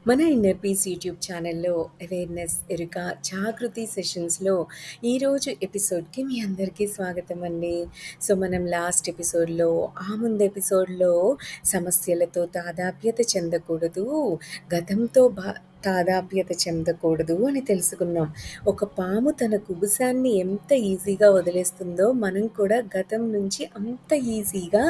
మన inner peace YouTube ఛానల్లో awareness ఎరుక జాగృతి సెషన్స్లో ఈరోజు ఎపిసోడ్కి మీ అందరికీ స్వాగతం అండి. సో మనం లాస్ట్ ఎపిసోడ్లో ముందు ఎపిసోడ్లో సమస్యలతో తాదాప్యత చెందకూడదు, గతంతో తాదాప్యత చెందకూడదు అని తెలుసుకున్నాం. ఒక పాము తన కుబుసాన్ని ఎంత ఈజీగా వదిలేస్తుందో మనం కూడా గతం నుంచి అంత ఈజీగా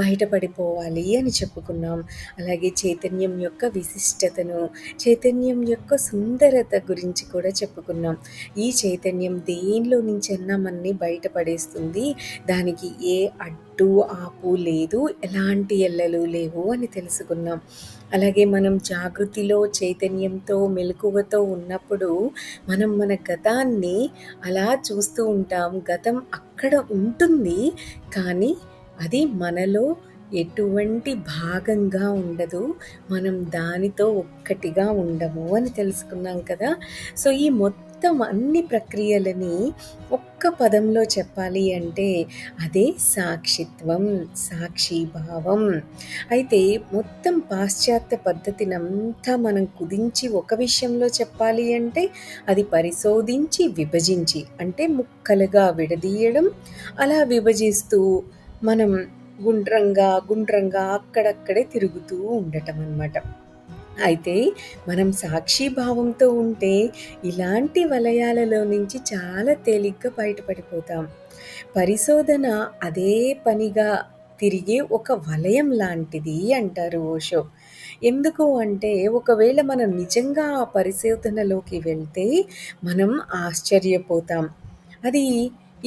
బయటపడిపోవాలి అని చెప్పుకున్నాం. అలాగే చైతన్యం యొక్క విశిష్టతను, చైతన్యం యొక్క సుందరత గురించి కూడా చెప్పుకున్నాం. ఈ చైతన్యం దేనిలో నుంచైనా మనని బయటపడేస్తుంది, దానికి ఏ అడ్డు ఆపు లేదు, ఎలాంటి ఎల్లలు లేవు అని తెలుసుకున్నాం. అలాగే మనం జాగృతిలో చైతన్యంతో మెలకువతో ఉన్నప్పుడు మనం మన గతాన్ని అలా చూస్తూ ఉంటాం. గతం అక్కడ ఉంటుంది, కానీ అది మనలో ఎటువంటి భాగంగా ఉండదు, మనం దానితో ఒక్కటిగా ఉండము అని తెలుసుకున్నాం కదా. సో ఈ మొత్తం అన్ని ప్రక్రియలని ఒక్క పదంలో చెప్పాలి అంటే అదే సాక్షిత్వం, సాక్షిభావం. అయితే మొత్తం పాశ్చాత్య పద్ధతినంతా మనం కుదించి ఒక విషయంలో చెప్పాలి అంటే అది పరిశోధించి విభజించి, అంటే ముక్కలుగా విడదీయడం, అలా విభజిస్తూ మనం గుండ్రంగా అక్కడక్కడే తిరుగుతూ ఉండటం అన్నమాట. అయితే మనం సాక్షిభావంతో ఉంటే ఇలాంటి వలయాలలో నుంచి చాలా తేలిగ్గా బయటపడిపోతాం. పరిశోధన అదే పనిగా తిరిగే ఒక వలయం లాంటిది అంటారు ఓషో. ఎందుకు అంటే ఒకవేళ మనం నిజంగా ఆ పరిశోధనలోకి వెళ్తే మనం ఆశ్చర్యపోతాం.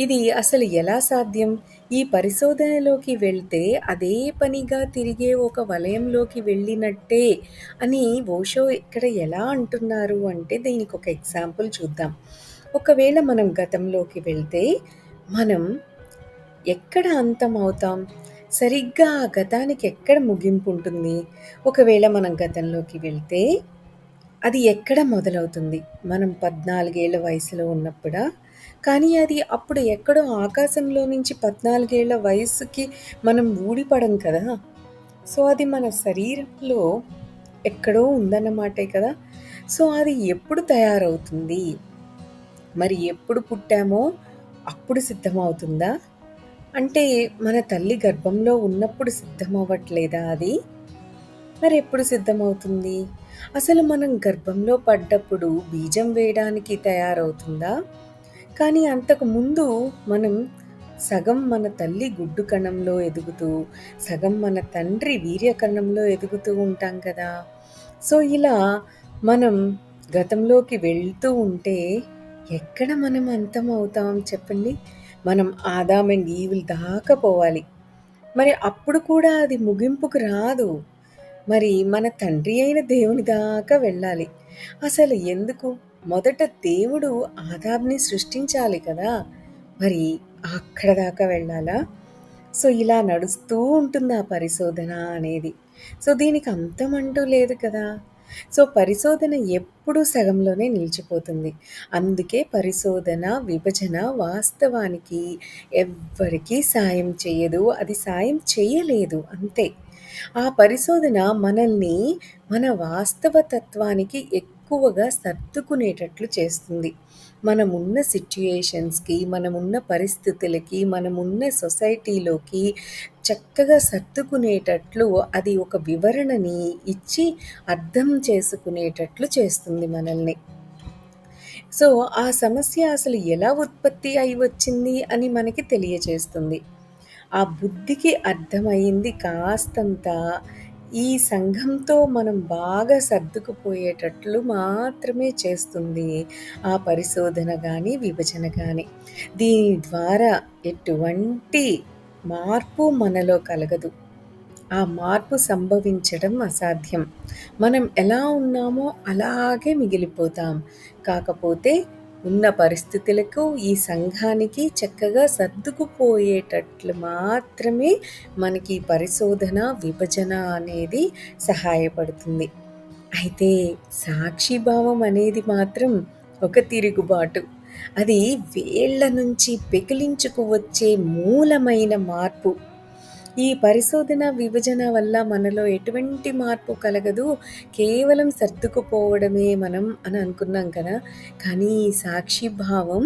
ఇది అసలు ఎలా సాధ్యం? ఈ పరిశోధనలోకి వెళ్తే అదే పనిగా తిరిగే ఒక వలయంలోకి వెళ్ళినట్టే అని ఓషో ఇక్కడ ఎలా అంటున్నారు అంటే దీనికి ఒక ఎగ్జాంపుల్ చూద్దాం. ఒకవేళ మనం గతంలోకి వెళ్తే మనం ఎక్కడ అంతం అవుతాం? సరిగ్గా ఆ గతానికి ఎక్కడ ముగింపు ఉంటుంది? ఒకవేళ మనం గతంలోకి వెళ్తే అది ఎక్కడ మొదలవుతుంది? మనం 14 ఏళ్ల వయసులో ఉన్నప్పుడా? కానీ అది అప్పుడు ఎక్కడో ఆకాశంలో నుంచి 14 ఏళ్ల వయసుకి మనం ఊడిపడం కదా. సో అది మన శరీరంలో ఎక్కడో ఉందన్నమాటే కదా. సో అది ఎప్పుడు తయారవుతుంది? మరి ఎప్పుడు పుట్టామో అప్పుడు సిద్ధమవుతుందా? అంటే మన తల్లి గర్భంలో ఉన్నప్పుడు సిద్ధమవ్వట్లేదా అది? మరి ఎప్పుడు సిద్ధమవుతుంది? అసలు మనం గర్భంలో పడ్డప్పుడు బీజం వేయడానికి తయారవుతుందా? కానీ అంతకు ముందు మనం సగం మన తల్లి గుడ్డు కణంలో ఎదుగుతూ, సగం మన తండ్రి వీర్యకణంలో ఎదుగుతూ ఉంటాం కదా. సో ఇలా మనం గతంలోకి వెళ్తూ ఉంటే ఎక్కడ మనం అంతం అవుతాం చెప్పండి? మనం ఆదాం అండ్ ఈవ్ దాకా పోవాలి. మరి అప్పుడు కూడా అది ముగింపుకు రాదు. మరి మన తండ్రి అయిన దేవుని దాకా వెళ్ళాలి. అసలు ఎందుకు? మొదట దేవుడు ఆదాంని సృష్టించాలి కదా. మరి అక్కడ దాకా వెళ్ళాలా? సో ఇలా నడుస్తూ ఉంటుంది ఆ పరిశోధన అనేది. సో దీనికి అంతం అంటూ లేదు కదా. సో పరిశోధన ఎప్పుడూ సగంలోనే నిలిచిపోతుంది. అందుకే పరిశోధన విభజన వాస్తవానికి ఎవ్వరికీ సాయం చేయదు, అది సాయం చేయలేదు అంతే. ఆ పరిశోధన మనల్ని మన వాస్తవతత్వానికి ఎక్కువగా సర్దుకునేటట్లు చేస్తుంది. మనమున్న సిట్యుయేషన్స్కి, మనమున్న పరిస్థితులకి, మనమున్న సొసైటీలోకి చక్కగా సర్దుకునేటట్లు అది ఒక వివరణని ఇచ్చి అర్థం చేసుకునేటట్లు చేస్తుంది మనల్ని. సో ఆ సమస్య అసలు ఎలా ఉత్పత్తి అయి వచ్చింది అని మనకి తెలియజేస్తుంది. ఆ బుద్ధికి అర్థమైంది కాస్తంత ఈ సంఘంతో మనం బాగా సర్దుకుపోయేటట్లు మాత్రమే చేస్తుంది ఆ పరిశోధన కానీ విభజన కానీ. దీని ద్వారా ఎటువంటి మార్పు మనలో కలగదు. ఆ మార్పు సంభవించడం అసాధ్యం. మనం ఎలా ఉన్నామో అలాగే మిగిలిపోతాం. కాకపోతే ఉన్న పరిస్థితులకు, ఈ సంఘానికి చక్కగా సర్దుకుపోయేటట్లు మాత్రమే మనకి పరిశోధన విభజన అనేది సహాయపడుతుంది. అయితే సాక్షిభావం అనేది మాత్రం ఒక తిరుగుబాటు. అది వేళ్ల నుంచి పెకిలించుకు వచ్చే మూలమైన మార్పు. ఈ పరిశోధన, విభజన వల్ల మనలో ఎటువంటి మార్పు కలగదు. కేవలం సర్దుకుపోవడమే మనం అని అనుకున్నాం కదా! కానీ ఈ సాక్షిభావం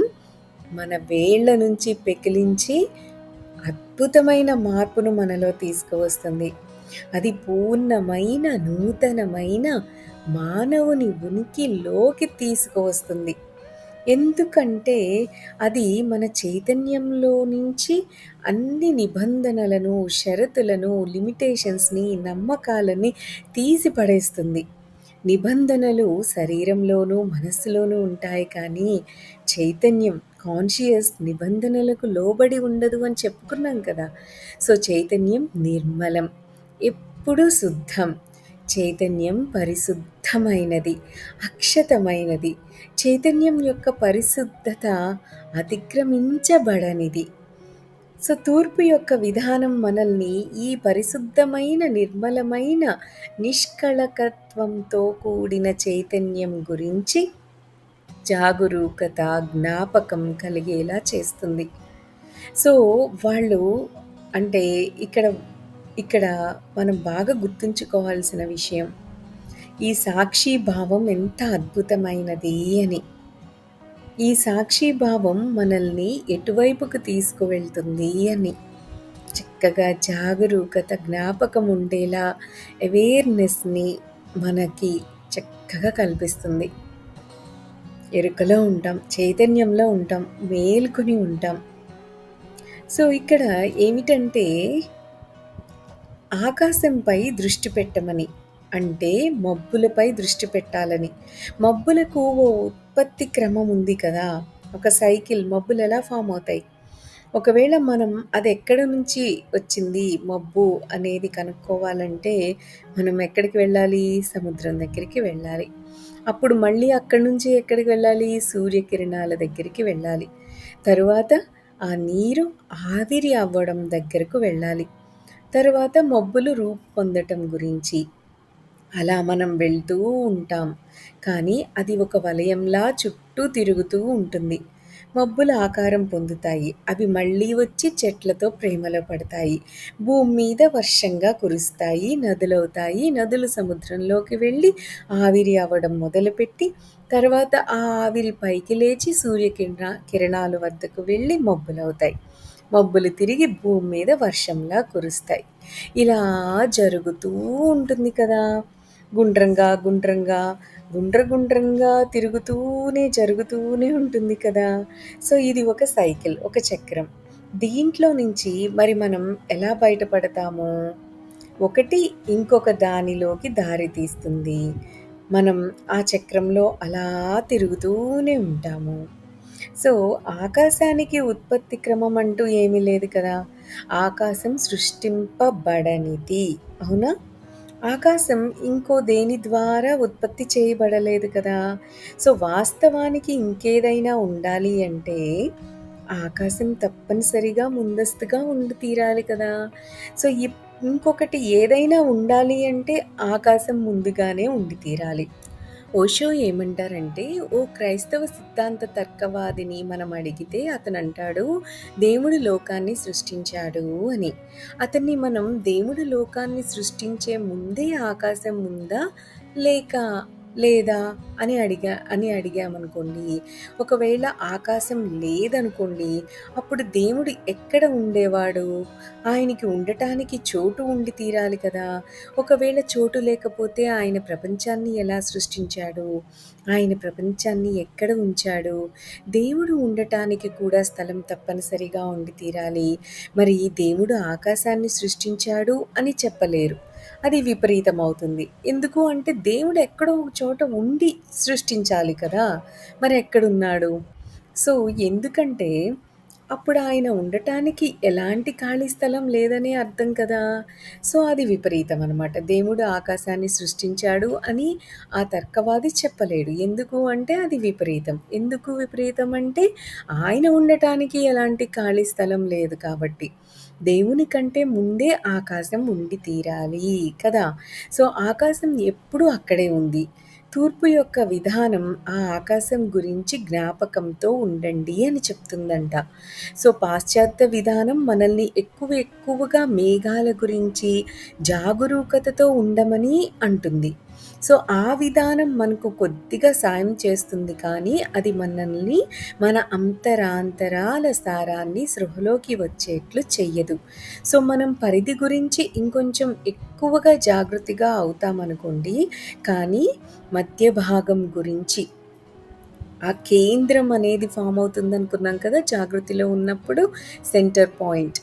మన వేళ్ళ నుంచి పెకిలించి అద్భుతమైన మార్పును మనలో తీసుకువస్తుంది. అది పూర్ణమైన, నూతనమైన మానవుని ఉనికిలోకి తీసుకువస్తుంది. ఎందుకంటే అది మన చైతన్యంలో నుంచి అన్ని నిబంధనలను, షరతులను, లిమిటేషన్స్‌ని, నమ్మకాలని తీసి పడేస్తుంది. నిబంధనలు శరీరంలోనూ, మనస్సులోనూ ఉంటాయి కానీ చైతన్యం, కాన్షియస్ నిబంధనలకు లోబడి ఉండదు అని చెప్పుకున్నాం కదా! సో, చైతన్యం నిర్మలం, ఎప్పుడూ శుద్ధం. చైతన్యం పరిశుద్ధమైనది, అక్షతమైనది. చైతన్యం యొక్క పరిశుద్ధత అతిక్రమించబడనిది. సో, తూర్పు యొక్క విధానం మనల్ని ఈ పరిశుద్ధమైన, నిర్మలమైన, నిష్కళంకత్వంతో కూడిన చైతన్యం గురించి జాగరూకత, జ్ఞాపకం కలిగేలా చేస్తుంది. సో, వాళ్ళు అంటే ఇక్కడ ఇక్కడ మనం బాగా గుర్తుంచుకోవాల్సిన విషయం, ఈ సాక్షిభావం ఎంత అద్భుతమైనది అని. ఈ సాక్షిభావం మనల్ని ఎటువైపుకు తీసుకువెళ్తుంది అని. చక్కగా జాగరూకత, జ్ఞాపకం ఉండేలా అవేర్‌నెస్‌ని మనకి చక్కగా కల్పిస్తుంది. ఎరుకలో ఉంటాం, చైతన్యంలో ఉంటాం, మేల్కొని ఉంటాం. సో, ఇక్కడ ఏమిటంటే ఆకాశంపై దృష్టి పెట్టమని, అంటే మబ్బులపై దృష్టి పెట్టాలని. మబ్బులకు ఓ ఉత్పత్తి క్రమం ఉంది కదా! ఒక సైకిల్, మబ్బులు ఎలా ఫామ్ అవుతాయి? ఒకవేళ మనం అది ఎక్కడి నుంచి వచ్చింది మబ్బు అనేది కనుక్కోవాలంటే మనం ఎక్కడికి వెళ్ళాలి? సముద్రం దగ్గరికి వెళ్ళాలి. అప్పుడు మళ్ళీ అక్కడి నుంచి ఎక్కడికి వెళ్ళాలి? సూర్యకిరణాల దగ్గరికి వెళ్ళాలి. తరువాత ఆ నీరు ఆవిరి అవ్వడం దగ్గరకు వెళ్ళాలి. తరువాత మబ్బులు రూపొందటం గురించి అలా మనం వెళ్తూ ఉంటాం. కానీ అది ఒక వలయంలా చుట్టూ తిరుగుతూ ఉంటుంది. మబ్బులు ఆకారం పొందుతాయి. అవి మళ్ళీ వచ్చి చెట్లతో ప్రేమలో పడతాయి. భూమి మీద వర్షంగా కురుస్తాయి, నదులవుతాయి. నదులు సముద్రంలోకి వెళ్ళి ఆవిరి అవ్వడం మొదలుపెట్టి తర్వాత ఆ ఆవిరి పైకి లేచి కిరణాల వద్దకు వెళ్ళి మబ్బులవుతాయి. మబ్బులు తిరిగి భూమి మీద వర్షంలా కురుస్తాయి. ఇలా జరుగుతూ ఉంటుంది కదా! గుండ్రంగా గుండ్రంగా జరుగుతూనే ఉంటుంది కదా! సో, ఇది ఒక సైకిల్, ఒక చక్రం. దీంట్లో నుంచి మరి మనం ఎలా బయటపడతాము? ఒకటి ఇంకొక దానిలోకి దారి తీస్తుంది. మనం ఆ చక్రంలో అలా తిరుగుతూనే ఉంటాము. సో, ఆకాశానికి ఉత్పత్తి క్రమం అంటూ ఏమీ లేదు కదా! ఆకాశం సృష్టింపబడనిది. అవునా? ఆకాశం ఇంకో దేని ద్వారా ఉత్పత్తి చేయబడలేదు కదా! సో, వాస్తవానికి ఇంకేదైనా ఉండాలి అంటే ఆకాశం తప్పనిసరిగా ముందస్తుగా ఉండి తీరాలి కదా! సో, ఇంకొకటి ఏదైనా ఉండాలి అంటే ఆకాశం ముందుగానే ఉండి తీరాలి. ఓషో ఏమంటారంటే, ఓ క్రైస్తవ సిద్ధాంత తర్కవాదిని మనం అడిగితే అతనంటాడు, దేవుడు లోకాన్ని సృష్టించాడు అని. అతన్ని మనం దేవుడు లోకాన్ని సృష్టించే ముందే ఆకాశం ఉందా లేదా అని అడిగామనుకోండి. ఒకవేళ ఆకాశం లేదనుకోండి, అప్పుడు దేవుడు ఎక్కడ ఉండేవాడు? ఆయనకి ఉండటానికి చోటు ఉండి తీరాలి కదా! ఒకవేళ చోటు లేకపోతే ఆయన ప్రపంచాన్ని ఎలా సృష్టించాడు? ఆయన ప్రపంచాన్ని ఎక్కడ ఉంచాడు? దేవుడు ఉండటానికి కూడా స్థలం తప్పనిసరిగా ఉండి తీరాలి. మరి దేవుడు ఆకాశాన్ని సృష్టించాడు అని చెప్పలేరు. అది విపరీతమవుతుంది. ఎందుకు అంటే దేవుడు ఎక్కడో ఒక చోట ఉండి సృష్టించాలి కదా! మరి ఎక్కడున్నాడు? సో, ఎందుకంటే అప్పుడు ఆయన ఉండటానికి ఎలాంటి ఖాళీ స్థలం లేదనే అర్థం కదా! సో, అది విపరీతం అనమాట. దేవుడు ఆకాశాన్ని సృష్టించాడు అని ఆ తర్కవాది చెప్పలేడు. ఎందుకు అంటే అది విపరీతం. ఎందుకు విపరీతం అంటే ఆయన ఉండటానికి ఎలాంటి ఖాళీ స్థలం లేదు కాబట్టి. దేవుని కంటే ముందే ఆకాశం ఉండి తీరాలి కదా! సో, ఆకాశం ఎప్పుడూ అక్కడే ఉంది. తూర్పు యొక్క విధానం ఆ ఆకాశం గురించి జ్ఞాపకంతో ఉండండి అని చెప్తుందంట. సో, పాశ్చాత్య విధానం మనల్ని ఎక్కువగా మేఘాల గురించి జాగరూకతతో ఉండమని అంటుంది. సో, ఆ విధానం మనకు కొద్దిగా సాయం చేస్తుంది కానీ, అది మనల్ని మన అంతరాంతరాల సారాన్ని స్పృహలోకి వచ్చేట్లు చెయ్యదు. సో, మనం పరిధి గురించి ఇంకొంచెం ఎక్కువగా జాగృతిగా అవుతామనుకోండి, కానీ మధ్య భాగం గురించి ఆ కేంద్రం అనేది ఫామ్ అవుతుందనుకున్నాం కదా జాగృతిలో ఉన్నప్పుడు. Centre point.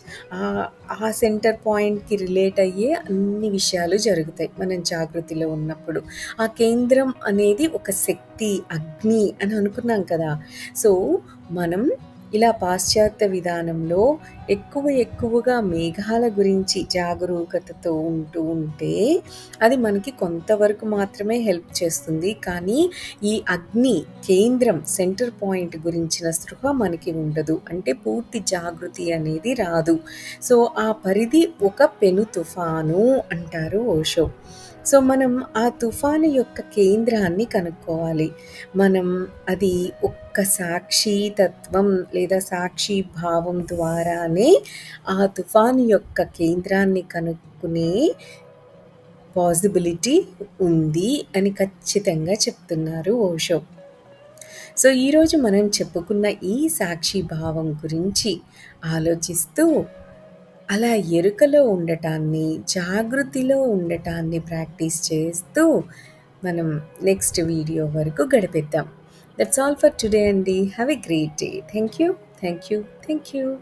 ఆ సెంటర్ పాయింట్‌కి రిలేట్ అయ్యే అన్ని విషయాలు జరుగుతాయి మనం జాగృతిలో ఉన్నప్పుడు. ఆ కేంద్రం అనేది ఒక శక్తి, అగ్ని అని అనుకున్నాం కదా! సో, మనం ఇలా పాశ్చాత్య విధానంలో ఎక్కువగా మేఘాల గురించి జాగరూకతతో ఉంటే, అది మనకి కొంతవరకు మాత్రమే హెల్ప్ చేస్తుంది. కానీ ఈ అగ్ని కేంద్రం, సెంటర్ పాయింట్ గురించిన స్పృహ మనకి ఉండదు. అంటే పూర్తి జాగృతి అనేది రాదు. సో, ఆ పరిధి ఒక పెను తుఫాను అంటారు ఓషో. సో, మనం ఆ తుఫాను యొక్క కేంద్రాన్ని కనుక్కోవాలి. మనం అది ఒక్క సాక్షి తత్వం లేదా సాక్షి భావం ద్వారానే ఆ తుఫాను యొక్క కేంద్రాన్ని కనుక్కునే పాసిబిలిటీ ఉంది అని ఖచ్చితంగా చెప్తున్నారు ఓషో. సో, ఈరోజు మనం చెప్పుకున్న ఈ సాక్షి భావం గురించి ఆలోచిస్తూ, అలా ఎరుకలో ఉండటాన్ని, జాగృతిలో ఉండటాన్ని ప్రాక్టీస్ చేస్తూ మనం నెక్స్ట్ వీడియో వరకు గడిపేద్దాం. దట్స్ ఆల్ ఫర్ టుడే అండి. Have a great day. Thank you.